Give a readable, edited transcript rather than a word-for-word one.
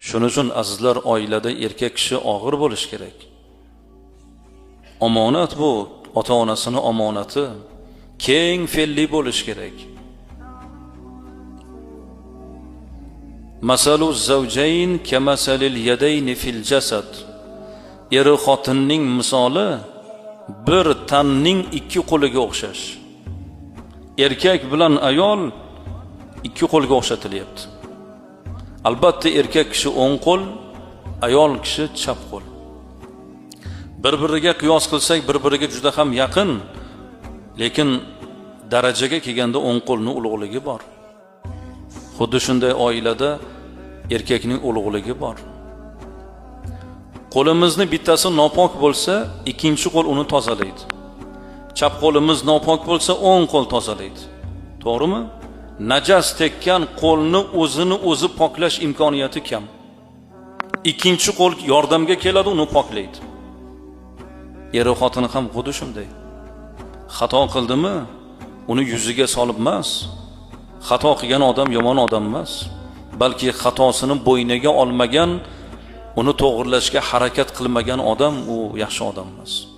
Shuning uchun azizlar, oilada erkak kishi og'ir bo'lish kerak. Omonat bu, ota-onasini omonati. Keng fe'lli bo'lish kerak. Masalu zawjayn kamasalil yadayn fil jasad. Er xotinning misoli bir tanning ikki qo'liga o'xshash. Erkak bilan ayol ikki qo'lga o'xshatilyapti. Albatta erkak kishi o'ng qo'l, ayol kishi chap qo'l. Bir-biriga qiyos qilsak, bir-biriga juda ham yaqin, lekin darajaga kelganda o'ng qo'lning ulug'ligi bor. Xuddi shunday oilada erkakning ulug'ligi bor. Qo'limizni bittasi nopok bo'lsa, ikkinchi qo'l uni tozalaydi. Chap qo'limiz nopok bo'lsa, o'ng qo'l tozalaydi. To'g'rimi? Najas tekkan qo'lni o'zini o'zi poklash imkoniyati kam. Ikkinchi qo'l yordamga keladi, uni poklaydi. Er xotini ham xuddi shunday. Xato qildimi, uni yuziga solib emas. Xato qilgan odam yomon odam emas, balki xatosini bo'yniga olmagan, uni to'g'rilashga harakat qilmagan odam u yaxshi odam emas.